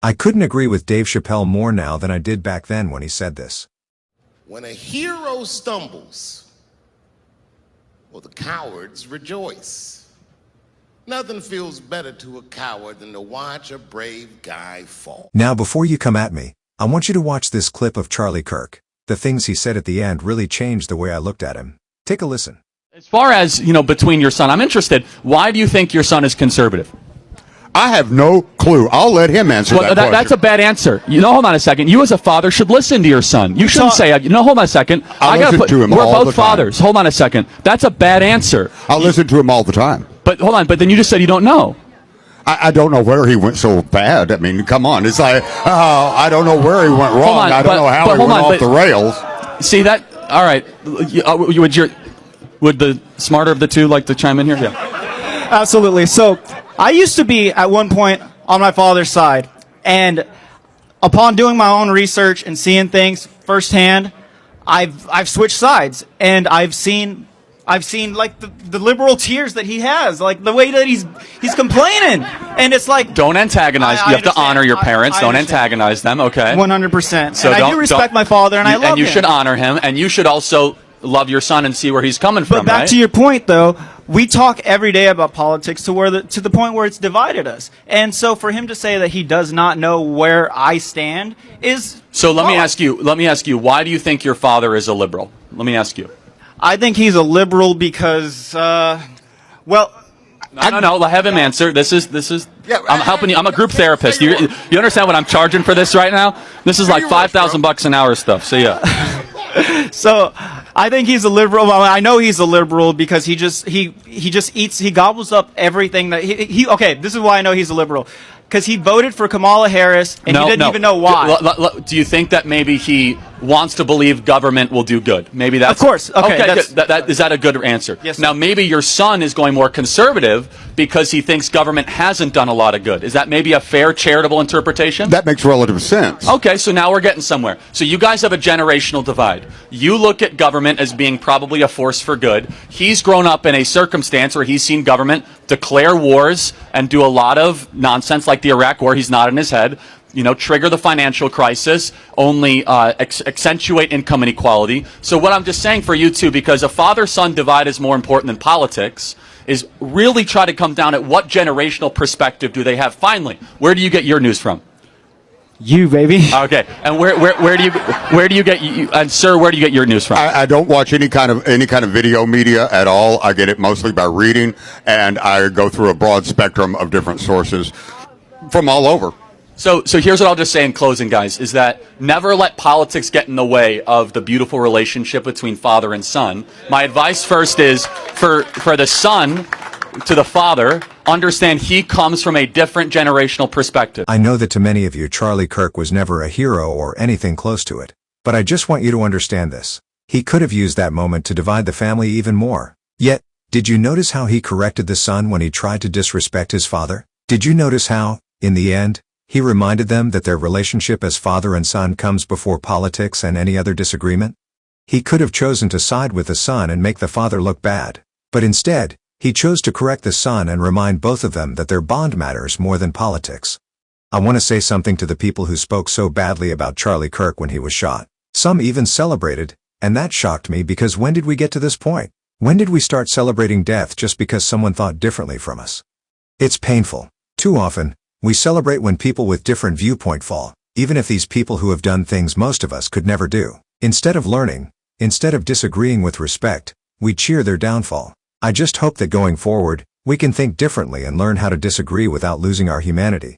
I couldn't agree with Dave Chappelle more now than I did back then when he said this. When a hero stumbles, well, the cowards rejoice. Nothing feels better to a coward than to watch a brave guy fall. Now, before you come at me, I want you to watch this clip of Charlie Kirk. The things he said at the end really changed the way I looked at him. Take a listen. As far as, between your son, I'm interested. Why do you think your son is conservative? I have no clue. I'll let him answer that question. That's a bad answer. Hold on a second. You as a father should listen to your son. You shouldn't say, hold on a second. I listen to him all the time. We're both fathers. Hold on a second. That's a bad answer. I'll listen to him all the time. But hold on. But then you just said you don't know. I don't know where he went so bad. I mean, come on. It's like, I don't know where he went wrong. I don't know how he went off the rails. See that? All right. Would the smarter of the two like to chime in here? Yeah. Absolutely. So I used to be at one point on my father's side, and upon doing my own research and seeing things firsthand, I've switched sides, and I've seen like the liberal tears that he has, like the way that he's complaining, and it's like, don't antagonize. You have to honor your parents. Don't antagonize them. Okay. 100%. So and I do respect my father, and I love him. And you should honor him, and you should also love your son and see where he's coming from. But back to your point, though, we talk every day about politics to the point where it's divided us. And so for him to say that he does not know where I stand is so. Let me ask you. Why do you think your father is a liberal? Let me ask you. I think he's a liberal because, No. Have him answer. This is. Yeah, I'm helping you. I'm a group therapist. You understand what I'm charging for this right now? This is like $5,000 an hour stuff. So yeah. So I think he's a liberal. Well, I know he's a liberal because he just eats. He gobbles up everything that he. Okay, this is why I know he's a liberal. Because he voted for Kamala Harris, and he didn't even know why. Do you think that maybe he wants to believe government will do good? Maybe that's... Of course. Okay, is that a good answer? Yes, sir. Now, maybe your son is going more conservative because he thinks government hasn't done a lot of good. Is that maybe a fair, charitable interpretation? That makes relative sense. Okay, so now we're getting somewhere. So you guys have a generational divide. You look at government as being probably a force for good. He's grown up in a circumstance where he's seen government declare wars and do a lot of nonsense like the Iraq War. He's nodding his head. Trigger the financial crisis, only accentuate income inequality. So what I'm just saying for you two, because a father-son divide is more important than politics, is really try to come down at what generational perspective do they have. Finally, where do you get your news from? You, baby. Okay, and where do you get and sir, where do you get your news from? I don't watch any kind of video media at all. I get it mostly by reading, and I go through a broad spectrum of different sources from all over. So here's what I'll just say in closing, guys, is that never let politics get in the way of the beautiful relationship between father and son. My advice first is for the son to the father, understand he comes from a different generational perspective. I know that to many of you, Charlie Kirk was never a hero or anything close to it. But I just want you to understand this. He could have used that moment to divide the family even more. Yet, did you notice how he corrected the son when he tried to disrespect his father? Did you notice how, in the end, he reminded them that their relationship as father and son comes before politics and any other disagreement? He could have chosen to side with the son and make the father look bad. But instead, he chose to correct the son and remind both of them that their bond matters more than politics. I want to say something to the people who spoke so badly about Charlie Kirk when he was shot. Some even celebrated, and that shocked me because when did we get to this point? When did we start celebrating death just because someone thought differently from us? It's painful. Too often, we celebrate when people with different viewpoint fall, even if these people who have done things most of us could never do. Instead of learning, instead of disagreeing with respect, we cheer their downfall. I just hope that going forward, we can think differently and learn how to disagree without losing our humanity.